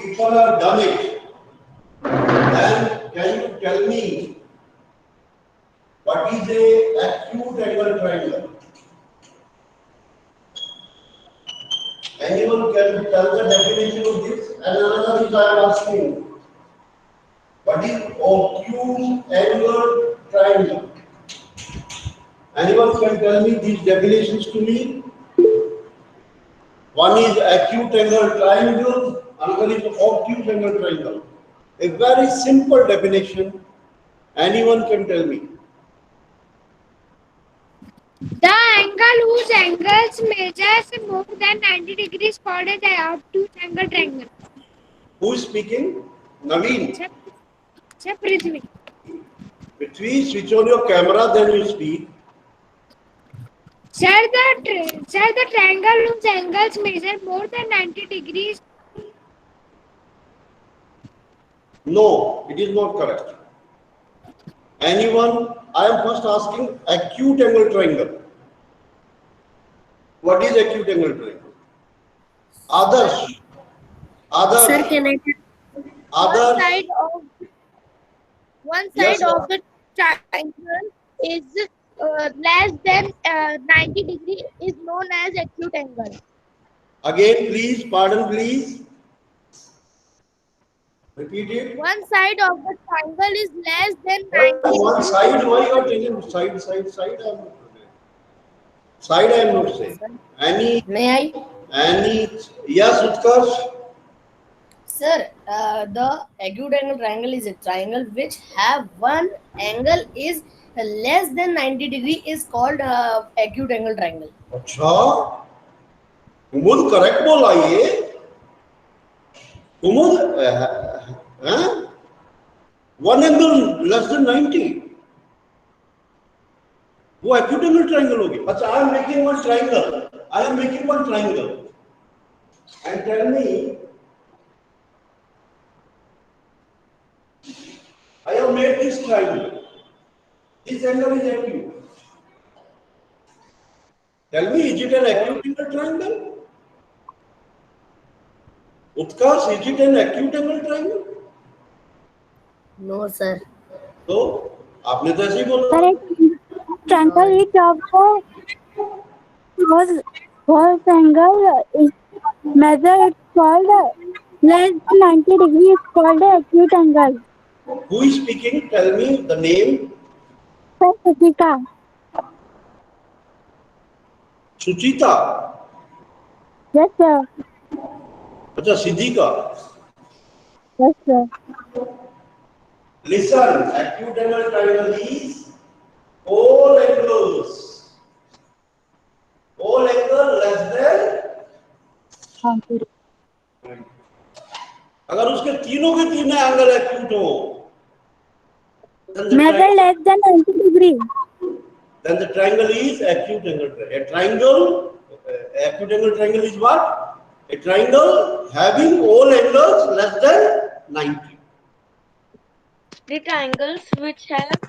people have done it, then can you tell me what is a acute angle triangle? Anyone can tell the definition of this? And another is I am asking, what is obtuse angle triangle? Anyone can tell me these definitions to me? One is acute angle triangle, another is obtuse angle triangle. A very simple definition. Anyone can tell me. The angle whose angles measures more than 90 degrees called as an obtuse angle triangle. Who is speaking? Naveen. Sir, Prithvi. Prithvi, switch on your camera, then you speak. Sir, the triangle whose angles measure more than 90 degrees. No, it is not correct. Anyone? I am first asking acute angle triangle. What is acute angle triangle? Others. Sir, can I? Others. One Yes, side of the triangle is less than 90 degree is known as acute angle. Again, please, pardon, please. Repeat it. One side of the triangle is less than 90 One degrees. side, why you are taking side, side, I am not saying. Side, I am not saying. Any, May I? yes, Utkarsh? Sir, the acute angle triangle is a triangle which have one angle is less than 90 degree is called acute angle triangle. अच्छा कुमुद correct बोला ये Kumud one angle less than 90 वो acute angle triangle हो गया अच्छा I am making one triangle and tell me I have made this triangle. This angle is acute. Tell me, is it an acute angle triangle? Utkarsh, is it an acute angle triangle? No, sir. तो आपने तो ऐसे ही बोला. Triangle is of was angle is measure it's called less than 90 degrees is called acute angle. Who is speaking? Tell me the name. Sir, Suchita. Suchita. Yes, sir. अच्छा Siddhika. Yes, sir. Listen, acute angle triangle is all angles. All angle less than. अगर उसके तीनों के तीन angle acute हो measure less than 90 degrees. Then the triangle is acute angle triangle. A triangle, acute angle triangle is what? A triangle having all angles less than 90. The triangles which have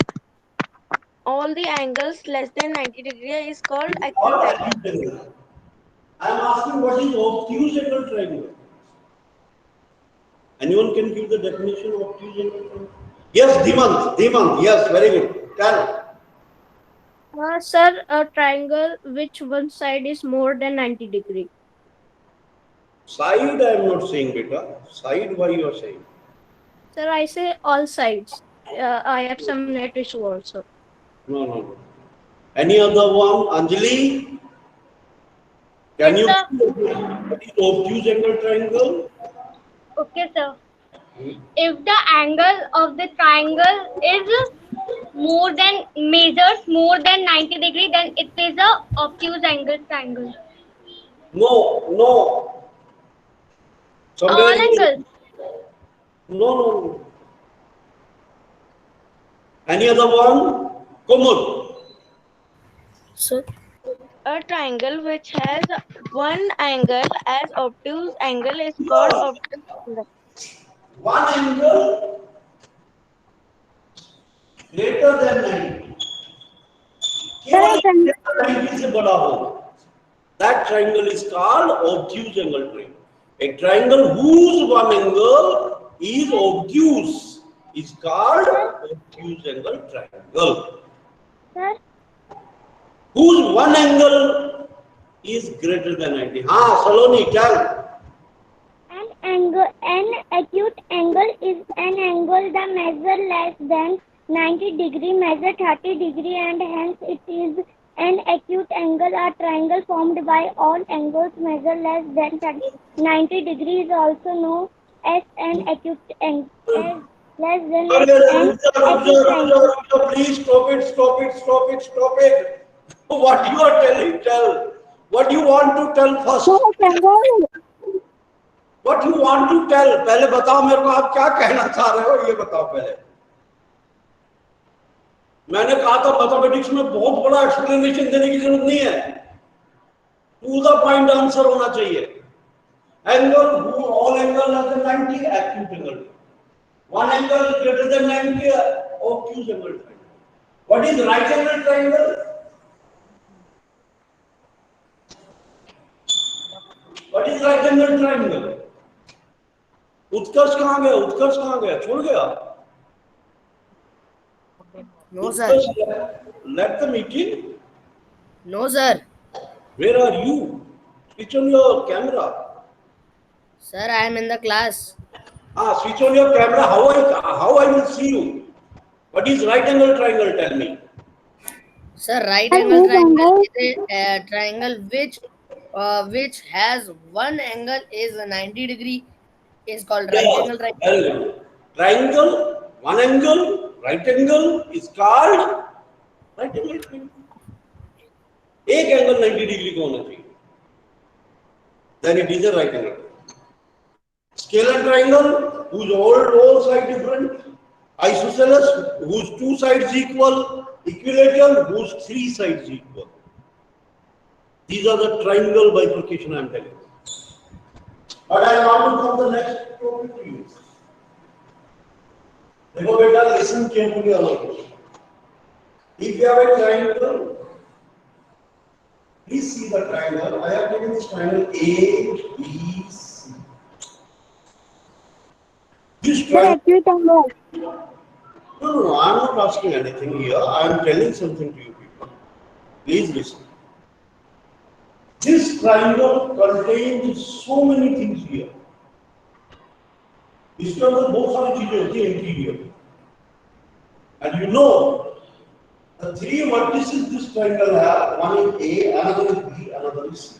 all the angles less than 90 degrees is called acute angle. I am asking what is obtuse angle triangle? Anyone can give the definition of obtuse angle triangle? Yes, Dhimant, yes, very good. Tell. Sir, a triangle which one side is more than 90 degree. Side I am not saying, beta. Side why you are saying? Sir, I say all sides. I have some net issue also. No. Any other one? Anjali? Can you obtuse angle triangle? Okay, sir. If the angle of the triangle is measures more than 90 degree, then it is a obtuse angle triangle. No. All angles. No. Any other one? Kumud. Sir, A triangle which has one angle as obtuse angle is called obtuse angle. One angle greater than 90. केवल 90 से बड़ा हो. That triangle is called obtuse angle triangle. A triangle whose one angle is obtuse is called obtuse angle triangle. Sir, Whose one angle is greater than 90. हाँ, Saloni, tell. an acute angle is an angle that measure less than 90 degree, measure 30 degree, and hence it is an acute angle. A triangle formed by all angles measure less than 90 degree is also known as an acute angle. As less than an acute triangle. Please stop it, stop it, stop it, stop it. What you are telling, tell. What you want to tell first. Fourth angle. What you want to tell. पहले बताओ मेरे को आप क्या कहना चाह रहे हो ये बताओ पहले. मैंने कहा था मैथमेटिक्स में बहुत बड़ा एक्सप्लेनेशन देने की जरूरत नहीं है. टू द पॉइंट आंसर होना चाहिए. Angle, all angle less than 90, acute angle. One angle greater than 90, obtuse angle triangle. What is right angle triangle? What is right angle triangle? उत्कर्ष कहाँ गया? उत्कर्ष कहाँ गया? छोड़ गया? No, sir. Let the meeting. No, sir. Where are you? Switch on your camera. Sir, I am in the class. Switch on your camera. How I will see you? What is right angle triangle? Tell me. Sir, right angle triangle is a triangle which has one angle is 90 degree is called right angle triangle. Very good. Triangle, one angle, right angle is called right angle triangle. एक angle 90 degree का होना चाहिए. Then it is a right angle. Scalar triangle whose all sides different. Isosceles whose two sides equal. Equilateral whose three sides equal. These are the triangle bifurcation I am telling you. But I want to come the next topic to you. देखो बेटा, listen carefully along. If you have a triangle, please see the triangle. I have taken this triangle A, B, C. This triangle. Acute angle. No, I am not asking anything here. I am telling something to you people. Please listen. This triangle contains so many things here. इसके अंदर बहुत सारी चीजें होती हैं interior. And you know, the three vertices this triangle have, one is A, another is B, another is C.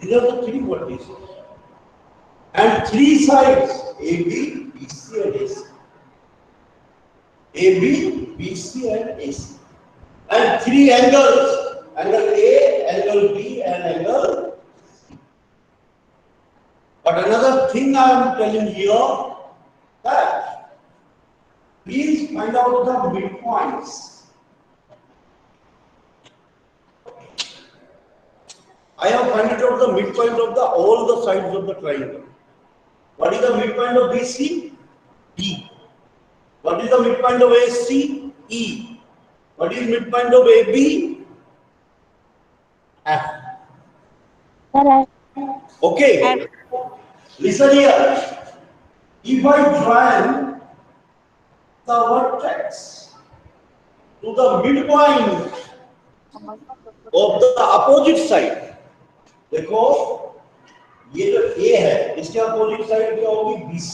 These are the three vertices. And three sides, AB, BC and AC. AB, BC and AC. And three angles, angle A, angle B and angle C. But another thing I am telling you that please find out the midpoints. I have found out the midpoint of all the sides of the triangle. What is the midpoint of BC? D. What is the midpoint of AC? E. What is midpoint of AB? F. Correct. Okay. Listen here. If I join the vertex to the midpoint of the opposite side, देखो ये जो A है इसके opposite side क्या होगी BC.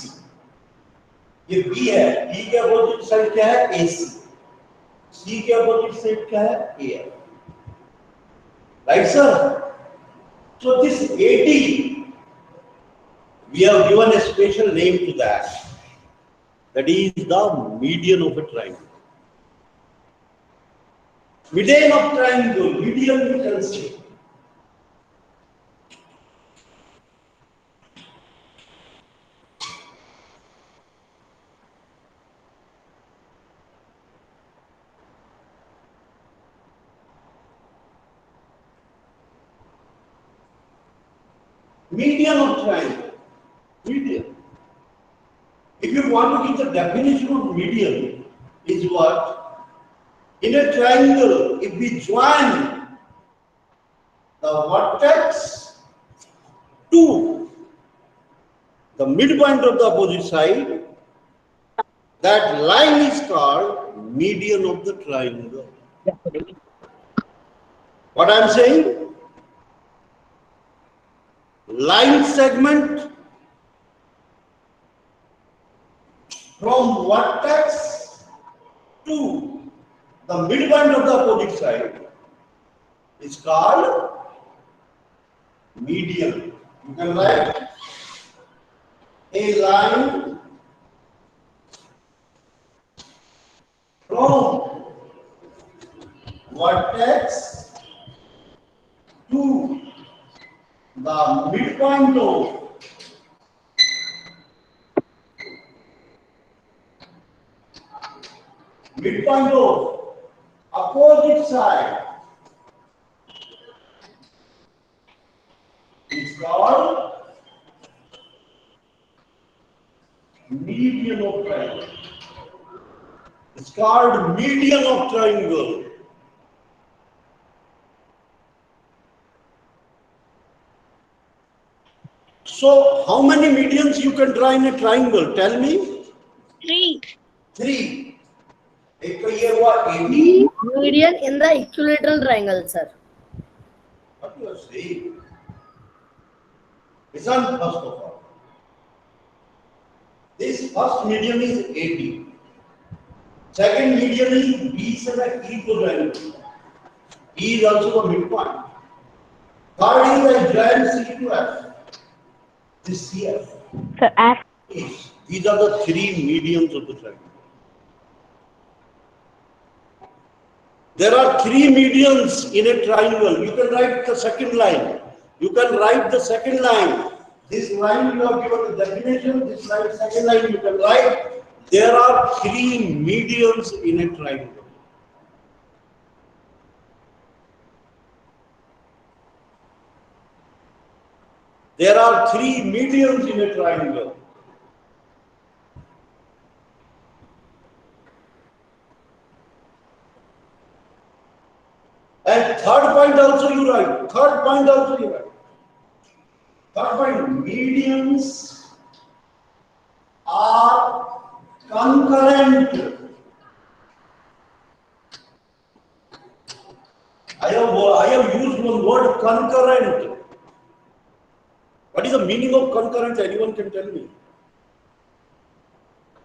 ये B है, B के अपोजिट साइड क्या है AC. C के अपोजिट साइड क्या है AF. Right, sir? So this AD, we have given a special name to that. That is the median of a triangle. Median of triangle, median we can say. Median of triangle. Median. If you want to give the definition of median, is what? In a triangle, if we join the vertex to the midpoint of the opposite side, that line is called median of the triangle. What I am saying? Line segment from vertex to the midpoint of the opposite side is called median. You can write a line from vertex to the midpoint of opposite side is called median of triangle. It's called median of triangle. So, how many medians you can draw in a triangle? Tell me. 3. 3. एक तो ये हुआ AB. Median in the equilateral triangle, sir. What you are saying? Listen first of all. This first median is AB. Second median is B से मैं E को join. E is also the midpoint. Third is I join C to F. This CF. So F. These are the 3 medians of the triangle. There are 3 medians in a triangle. You can write the second line. You can write the second line. This line you have given the definition. This line, second line you can write. There are 3 medians in a triangle. There are 3 medians in a triangle. And third point also you write. Third point also you write. Third point, medians are concurrent. I have used one word, concurrent. What is the meaning of concurrent? Anyone can tell me.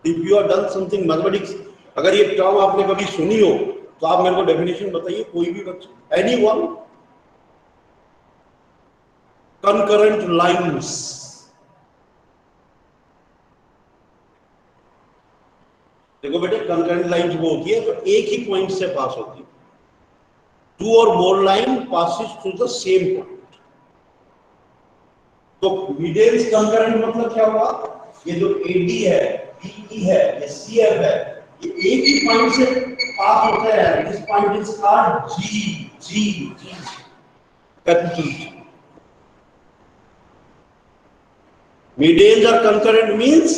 If you have done something mathematics, अगर ये term आपने कभी सुनी हो, तो आप मेरे को डेफिनेशन बताइए, कोई भी बच्चा, anyone? Concurrent lines. देखो बेटे, concurrent lines वो होती है तो एक ही पॉइंट से पास होती है. 2 or more line passes through the same point. तो मीडियंस कंकरेंट मतलब क्या हुआ? ये जो AD है, BE है, ये CF है, ये एक ही पॉइंट से पास होते हैं. This point is called G. Capital G. Medians are concurrent means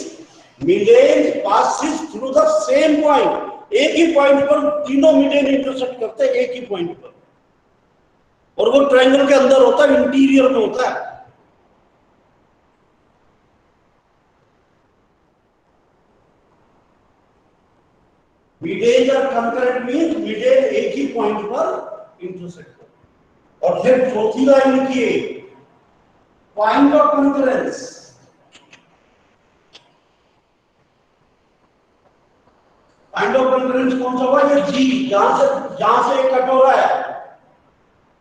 medians passes through the same point. एक ही पॉइंट पर तीनों मीडियन इंटरसेक्ट करते हैं एक ही पॉइंट पर, और वो ट्रायंगल के अंदर होता है, इंटीरियर में होता है. Medians are concurrent means median एक ही पॉइंट पर इंटरसेक्ट करते हैं. और फिर चौथी लाइन लिखिए, point of concurrence. Point of concurrence कौन सा हुआ? ये G, जहां से कट हो रहा है.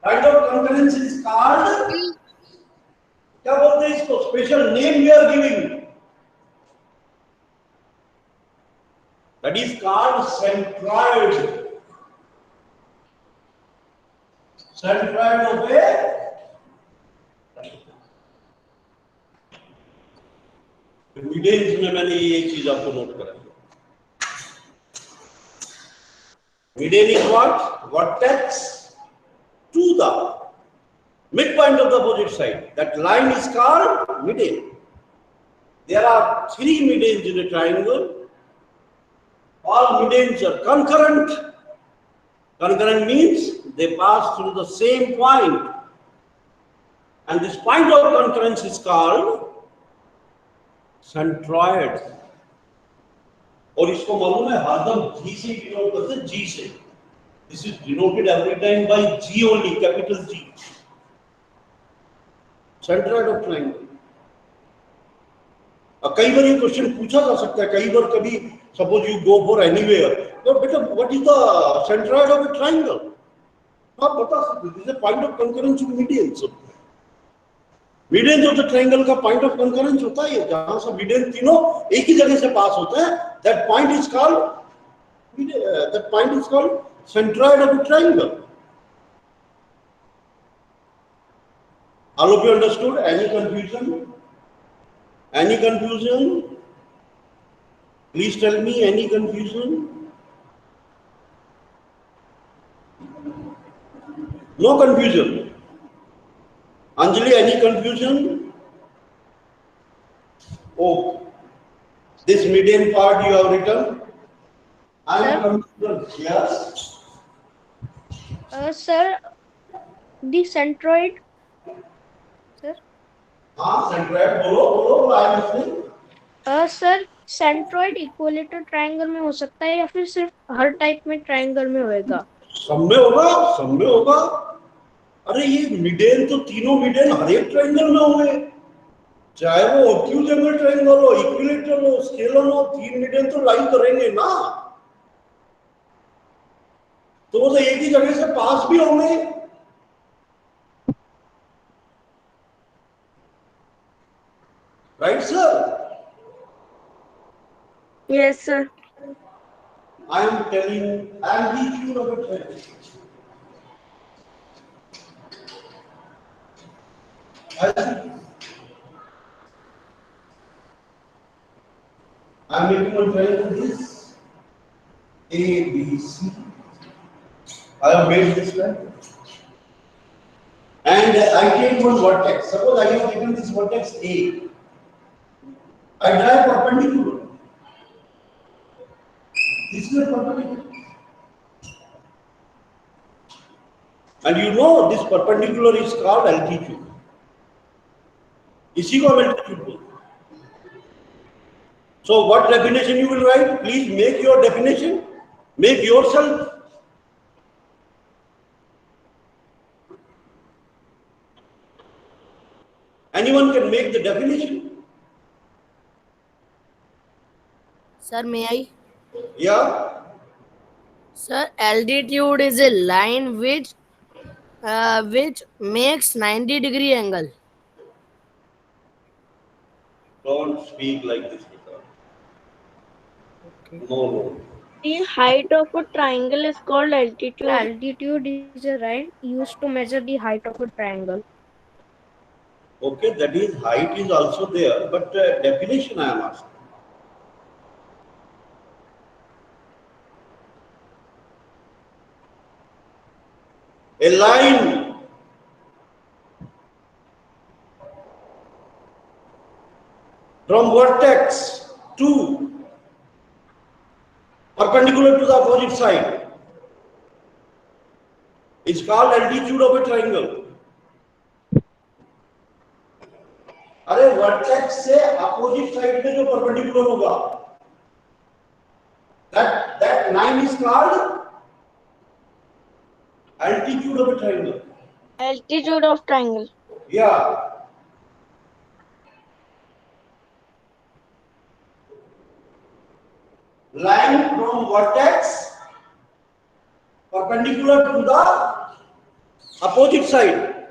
Point of concurrence is called, क्या बोलते हैं इसको? Special name we are giving. That is called centroid. Centroid of a. Medians में मैंने ये चीज आपको नोट कराई. Median is what? Vertex to the midpoint of the opposite side. That line is called median. There are 3 medians in a triangle. All medians are concurrent. Concurrent means they pass through the same point. And this point of concurrence is called centroid, और इसको मालूम है हरदम जी से denote करते हैं, G से। This is denoted every time by G only, capital G, centroid of triangle. कई बार ये क्वेश्चन पूछा जा सकता है, कई बार कभी suppose you go for anywhere, तो बेटा what is the centroid of A triangle, आप बता सकते, this is point of concurrence of medians. Medians of the triangle का पॉइंट ऑफ कंकरेंस होता है, जहां से मीडियन तीनों एक ही जगह से पास होते हैं, that point is called centroid of the triangle. All of you understood? Any confusion? Any confusion? Please tell me, any confusion? No confusion. Anjali, any confusion? Oh, this median part you have written. I am confused. Yes. Sir, the centroid. Sir. हाँ, centroid बोलो, I am listening. Sir centroid equilateral triangle में हो सकता है या फिर सिर्फ हर type में ट्रायंगल में होएगा? सब में होगा, सब में होगा। अरे ये मिडेन तो तीनों मिडेन हर एक ट्रायंगल में होंगे, चाहे वो ऑब्ट्यूज एंगल ट्रायंगल हो, इक्विलेटरल हो, स्केलर हो, तीन मिडेन तो लाइन करेंगे ना, तो वो तो एक ही जगह से पास भी होंगे। Right sir? Yes, sir. I am telling amplitude of a triangle. I am making one triangle this A, B, C. I have made this triangle. And I take one vertex. Suppose I have taken this vertex A. I draw a perpendicular. This is a perpendicular. And you know this perpendicular is called altitude. इसी को हम altitude बोलते हैं. So what definition you will write? Please make your definition. Make yourself. Anyone can make the definition. Sir, may I? Yeah. Sir, altitude is a line which makes 90-degree angle. Don't speak like this, Mika. No. The height of a triangle is called altitude. Altitude is a line used to measure the height of a triangle. Okay, that is height is also there, but definition I am asking. A line from vertex to perpendicular to the opposite side is called altitude of a triangle. अरे vertex से opposite side में जो perpendicular होगा, that line is called altitude of a triangle. Altitude of triangle. Yeah. Line from vertex perpendicular to the opposite side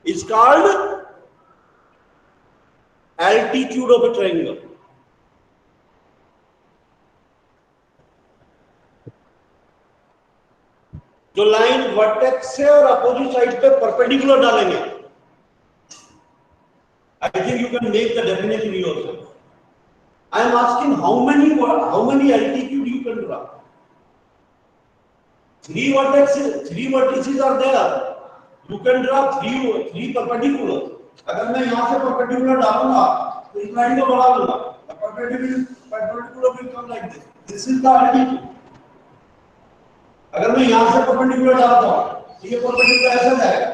is called altitude of a triangle. जो line vertex से और opposite side पे perpendicular डालेंगे, I think you can make the definition yourself. I am asking how many altitude you can draw. Three vertices are there. You can draw three perpendicular. अगर मैं यहाँ से perpendicular डालूंगा तो इस लाइन को बढ़ा दूंगा. The perpendicular will come like this. This is the altitude. अगर मैं यहाँ से perpendicular डालता हूँ तो ये perpendicular ऐसा जाएगा.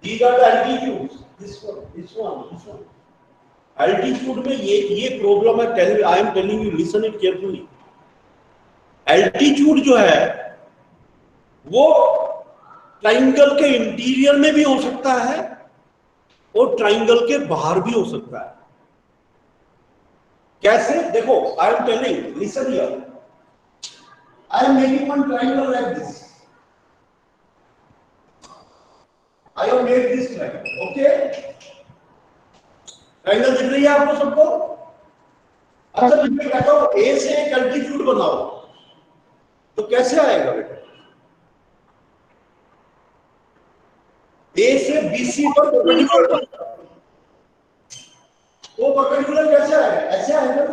These are the altitudes. this one. Altitude में ये प्रॉब्लम है. I am telling you, listen it carefully. Altitude जो है वो ट्राइंगल के इंटीरियर में भी हो सकता है और ट्राइंगल के बाहर भी हो सकता है. कैसे? देखो, I am telling, listen here. I am making one triangle like this. I have made this triangle. Okay, triangle दिख रही है आपको सबको? अच्छा, मैं कहता हूं ए से एक एल्टीट्यूड बनाओ, तो कैसे आएगा बेटा? ए से बीसी पर परपेंडिकुलर, वो परपेंडिकुलर कैसे आएगा? ऐसे आएगा.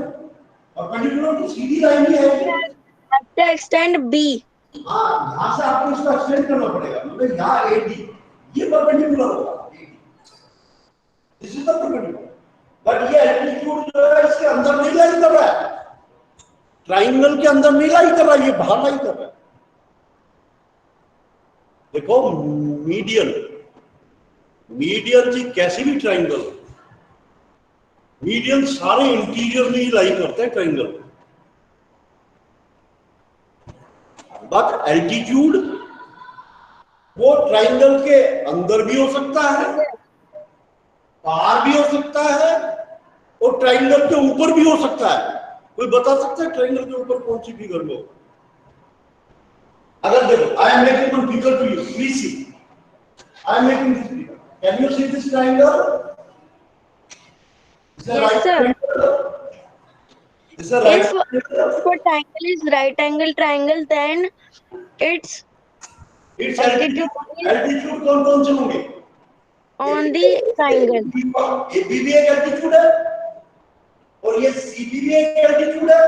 परपेंडिकुलर तो सीधी लाइन ही है. to extend B. हाँ, यहाँ से आपको इसको एक्सटेंड करना पड़ेगा. मतलब यहाँ AD ये परपेंडिकुलर होगा. This is the perpendicular. But ये एल्टीट्यूड जो है इसके अंदर नहीं लाई कर रहा है, ट्राइंगल के अंदर नहीं लाई कर रहा है, ये बाहर लाई कर रहा है. देखो, मीडियन जी कैसी भी ट्राइंगल, मीडियन सारे इंटीरियर में ही लाई करते हैं ट्राइंगल. बट एल्टीट्यूड वो ट्राइंगल के अंदर भी हो सकता है, बाहर भी हो सकता है और ट्राइंगल के ऊपर भी हो सकता है. कोई बता सकता है ट्राइंगल के ऊपर कौन सी फिगर में हो? अगर देखो, I am making one figure to you, please see. I am making this figure. Can you see this triangle? Yes, sir. Is a right If the triangle is right angle triangle, then its It's altitude कौन से होंगे? on the triangle. ये B भी एक altitude है और ये C भी एक एल्टीट्यूड है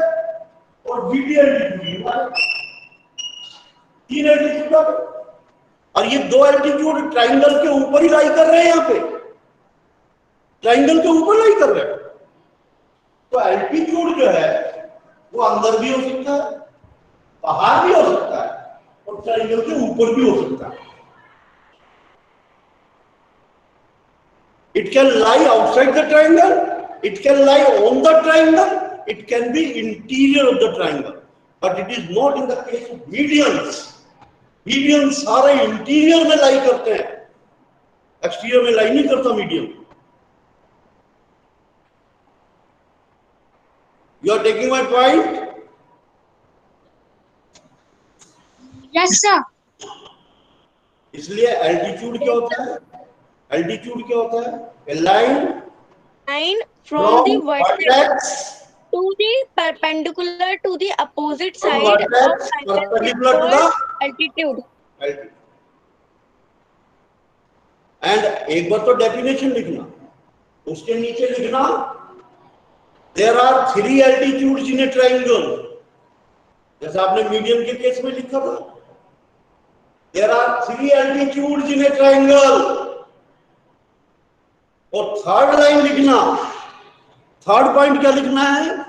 और B भी एल्टीट्यूड है. 3 एल्टीट्यूड है और ये 2 एल्टीट्यूड ट्राइंगल के ऊपर ही लाई कर रहे हैं. यहाँ पे ट्राइंगल के ऊपर लाई कर रहे हैं. तो एल्टीट्यूड जो है वो अंदर भी हो सकता है, बाहर भी हो सकता है और ट्राइंगल के ऊपर भी हो सकता है. It can lie outside the triangle, it can lie on the triangle, it can be interior of the triangle, but it is not in the case of medians. Medians सारे इंटीरियर में लाई करते हैं, एक्सटीरियर में लाई नहीं करता median. You are taking my point? Yes, sir. इसलिए altitude क्या होता है? एल्टीट्यूड क्या होता है? A line Line from the vertex vertex to the perpendicular to the opposite From side of vertex triangle is perpendicular to called altitude. altitude. And एक बार तो definition लिखना, उसके नीचे लिखना there are 3 altitudes in a triangle. जैसा आपने median के case में लिखा था, there are 3 altitudes in a triangle. और थर्ड लाइन लिखना, थर्ड पॉइंट क्या लिखना है?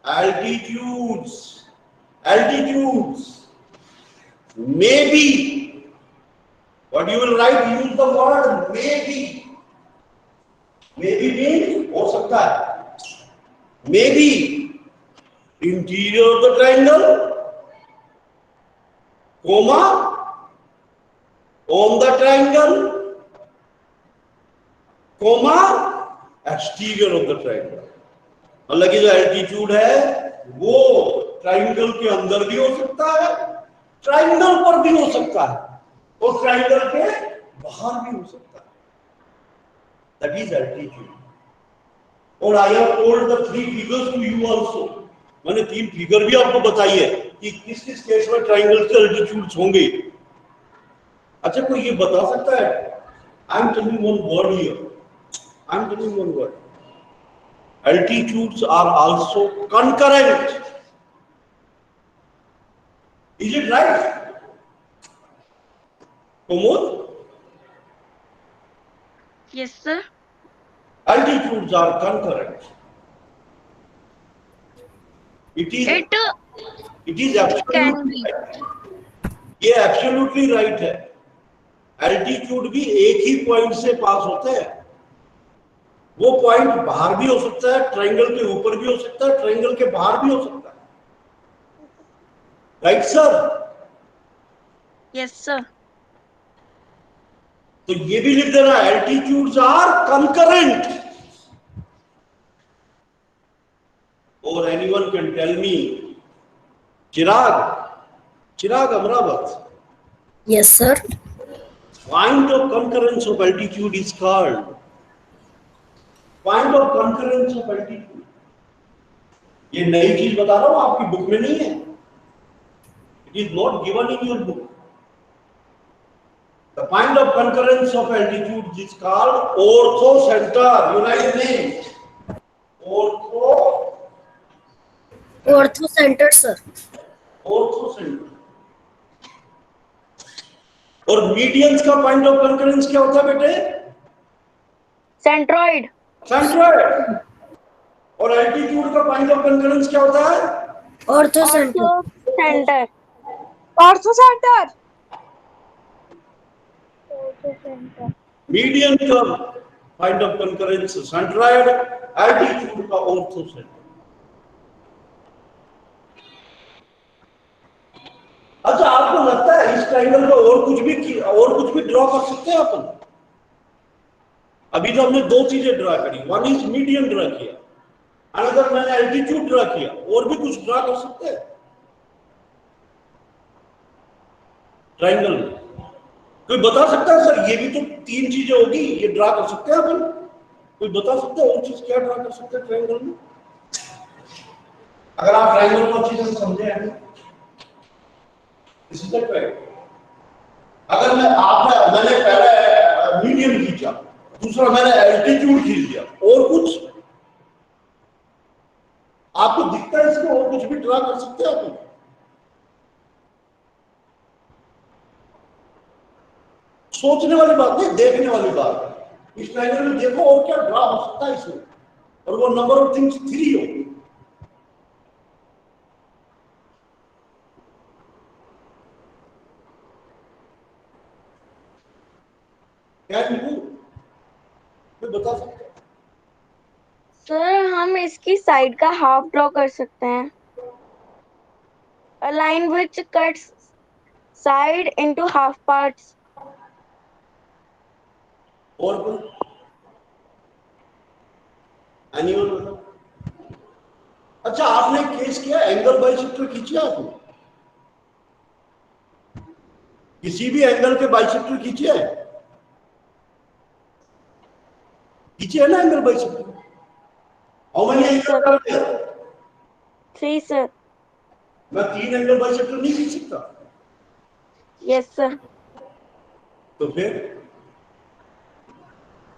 altitudes maybe. What you will write? Use the word maybe. maybe means हो सकता है. maybe interior of the triangle, comma on the triangle, comma exterior of the triangle. मतलब कि जो एल्टीट्यूड है वो ट्राइंगल के अंदर भी हो सकता है, ट्राइंगल पर भी हो सकता है और ट्राइंगल के बाहर भी हो सकता है. That is altitude. और I have told the 3 figures to you also. मैंने 3 फिगर भी आपको बताई है कि किस किस केस में ट्राइंगल के एल्टीट्यूड्स होंगे. अच्छा, कोई ये बता सकता है? I am telling one word here. I am telling one word. Altitudes are also concurrent. Is it right? Pramod? Yes, sir. Altitudes are concurrent. It is It absolutely can be. right. ये absolutely right है. Altitude भी एक ही point से पास होते हैं। वो point बाहर भी हो सकता है, ट्रायंगल के ऊपर भी हो सकता है, ट्रायंगल के बाहर भी हो सकता है। Right sir? Yes, sir. तो ये भी लिख देना, एल्टीट्यूड्स आर कंकरेंट। और anyone can tell me, Chirag Amrawat, Yes, sir. point of concurrence of altitude is called point of concurrence of altitude। ये नई चीज बता रहा हूं, आपकी बुक में नहीं है, it is not given in your book. The point of concurrence of altitude is called orthocenter। You write the name, Orthocenter, sir. orthocenter। और मीडियंस का पॉइंट ऑफ कंकरेंस क्या होता है बेटे? Centroid. सेंट्रोइड। और एल्टीट्यूड का पॉइंट ऑफ कंकरेंस क्या होता है? Orthocenter. Center. Orthocenter. मीडियन का point of concurrence centroid, altitude का ऑर्थोसेंटर। अच्छा, आपको लगता है इस ट्रायंगल को और कुछ भी ड्रॉ कर सकते हैं अपन? अभी तो हमने दो चीजें ड्रा करी, वन इज मीडियन ड्रा किया, अनदर मैंने एल्टीट्यूड ड्रा किया, और भी कुछ ड्रा कर सकते हैं ट्रायंगल में? कोई बता सकता है सर, ये भी तो तीन चीजें होगी, ये ड्रा कर सकते हैं अपन? कोई बता सकता है और चीज क्या ड्रा कर सकते हैं ट्रायंगल में? अगर आप ट्रायंगल को अच्छी तरह समझे हैं, दिस इज द ट्रायंगल। अगर मैंने पहले मीडियम खींचा, दूसरा मैंने एल्टीट्यूड खींच दिया, और कुछ आपको दिखता है इसको और कुछ भी ड्रा कर सकते हैं आप? सोचने वाली बात नहीं, देखने वाली बात है। इस ट्रायंगल में देखो और क्या ड्रा हो सकता है इसमें, और वो नंबर ऑफ थिंग्स 3 हो। क्या कोई बता सकते हैं? सर हम इसकी साइड का हाफ ड्रॉ कर सकते हैं। A line which cuts side into half parts. और कोई? Anyone बताओ? अच्छा, आपने केस किया एंगल बाइसेक्टर खींचिए आपने? किसी भी एंगल के बाइसेक्टर खींचिए ना angle bisector? How many angle are there? 3 sir. मैं 3 एंगल बाइसेक्टर नहीं खींच सकता? Yes sir. तो फिर,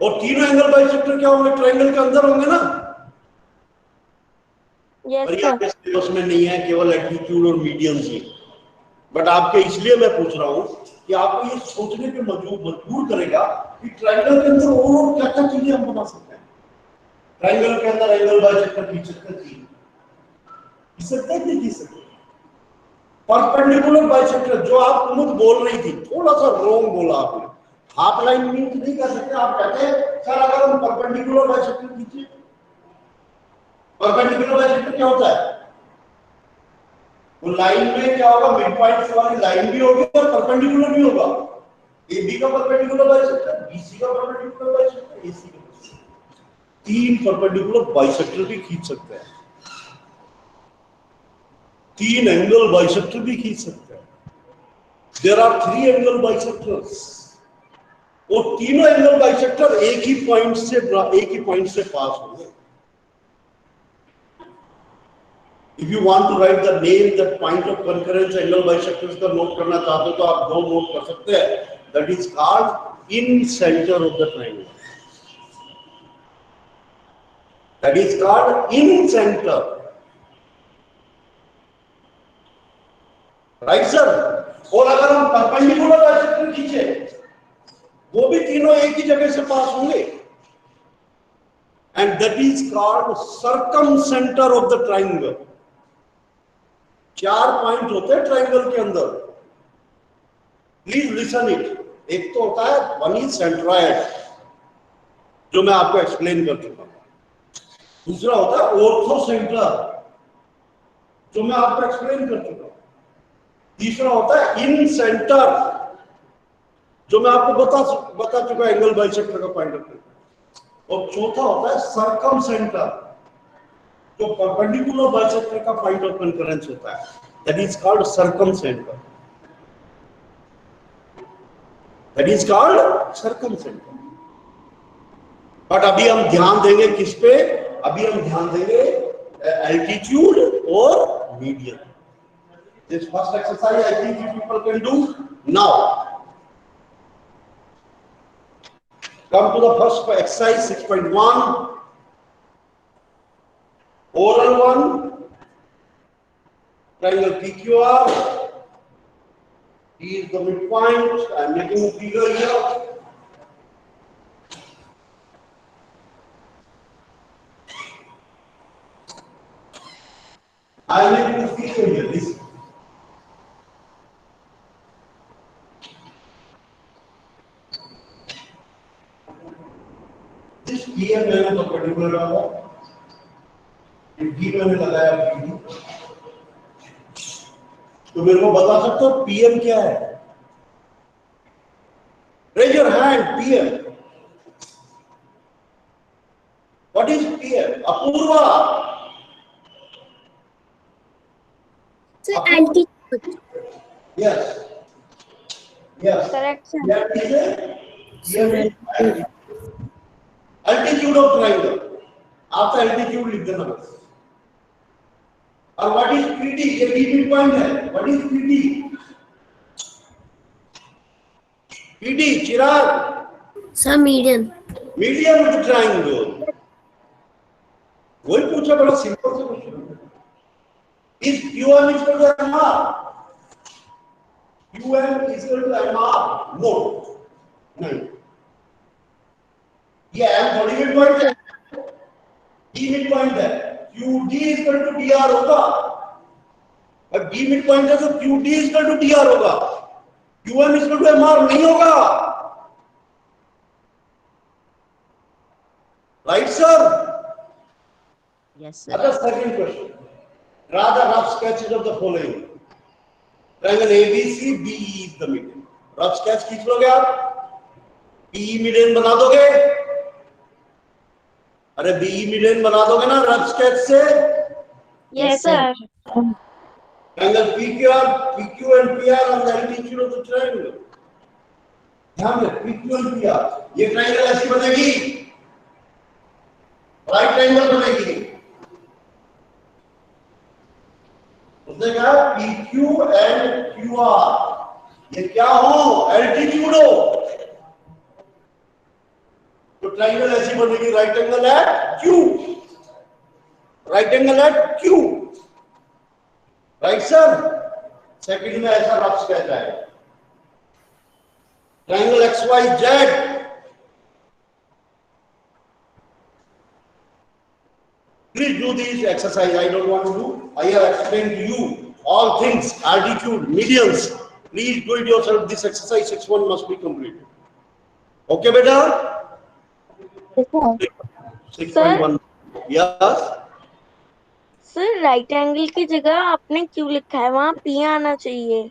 और तीनों एंगल बाइसेक्टर क्या होंगे? ट्रायंगल के अंदर होंगे ना? Yes और ये sir. आपके सिलेबस में नहीं है, केवल एल्टीट्यूड और मीडियम ही। बट आपके इसलिए मैं पूछ रहा हूं कि आपको ये सोचने पे मजबूर करेगा कि ट्रायंगल के अंदर और क्या क्या चीजें हम बना सकते हैं। ट्रायंगल के अंदर एंगल बाइसेक्टर खींच सकते हैं, नहीं खींच सकते? परपेंडिकुलर बाइसेक्टर जो आप कुमुद बोल रही थी, थोड़ा सा रॉन्ग बोला आपने। हाफ लाइन मीन्स नहीं कर सकते। आप कहते हैं सर अगर हम परपेंडिकुलर बाइसेक्टर खींचे, परपेंडिकुलर बाइसेक्टर क्या होता है? वो लाइन में क्या होगा? मिड पॉइंट वाली लाइन भी होगी और परपेंडिकुलर भी होगा। AB का परपेंडिकुलर बाइसेक्टर, BC का परपेंडिकुलर बाइसेक्टर, AC का। 3 परपेंडिकुलर बाइसेक्टर भी खींच सकते हैं, 3 एंगल बाइसेक्टर भी खींच सकते हैं। देयर आर 3 एंगल बाइसेक्टर्स, और तीनों एंगल बाइसेक्टर एक ही पॉइंट से पास होंगे। If you want to write the name that point of concurrence angle bisectors का नोट करना चाहते हो तो आप 2 नोट कर सकते हैं। That is called in center of the triangle. That is called in center. Right sir? और अगर हम परपेंडिकुलर बाइसेक्टर खींचे, वो भी तीनों एक ही जगह से पास होंगे, and that is called circumcenter of the triangle. 4 point होते हैं ट्रायंगल के अंदर। Please listen it. एक तो होता है वन इज सेंट्रॉयड, जो मैं आपको एक्सप्लेन कर चुका हूं। दूसरा होता है ऑर्थोसेंटर, जो मैं आपको एक्सप्लेन कर चुका हूं। तीसरा होता है इन सेंटर, जो मैं आपको बता चुका एंगल बाइसेक्टर का पॉइंट ऑफ व्यू। और चौथा होता है सर्कम सेंटर, जो परपेंडिकुलर बाइसेक्टर का पॉइंट ऑफ कंकरेंस होता है, that is called circum centre. That is called circum centre. But अभी हम ध्यान देंगे किस पे? अभी हम ध्यान देंगे एल्टीट्यूड और median. This first exercise I think you people can do now. Come to the first exercise 6.1, oral one, triangle PQR. He is the midpoint. I am making a figure here. I am making a figure here. Listen. This PM मैंने तो particular लगाया, D मैंने लगाया PD। तो मेरे को बता सकते हो PM क्या है? Raise your hand, PM. What is PM? Apurva. So altitude. Yes. Yes. Correct, sir. PM is altitude of triangle. आपका altitude लिख देना बस। और what is PD? ये B midpoint है। What is PD? PD, Chirag. Sir, median. Median of the triangle। वही पूछा, बड़ा सिंपल सा question. Is QM equal to MR? QM is equal to MR? No. नहीं। ये M थोड़ी midpoint है, D midpoint है। QD is equal to DR होगा। और D midpoint है तो QD is equal to DR होगा। QM is equal to MR नहीं होगा। Right, sir? Yes, sir. Other second question. Draw the rough sketches of the following. Triangle ABC, BE is the median. Rough sketch खींच लोगे आप? BE median बना दोगे? अरे BE median बना दोगे ना रफ स्केच से? Yes, sir. Triangle PQ and PR on the altitude of the triangle. ध्यान रहे PQ and PR, ये ट्रायंगल ऐसी बनेगी, राइट ट्रायंगल बनेगी। उसने कहा PQ and QR, ये क्या हो? एल्टीट्यूड हो। तो ट्रायंगल ऐसी बनेगी, right angle at Q, right angle at Q, right sir? Second में ऐसा रफ स्केच है। Triangle XYZ, please do this exercise. I don't want to do. I have explained to you all things, altitude, medians. Please do it yourself. This exercise 6.1 must be completed. Okay, beta? 6.1. Yes. Sir right angle की जगह आपने क्यों लिखा है? वहाँ P आना चाहिए।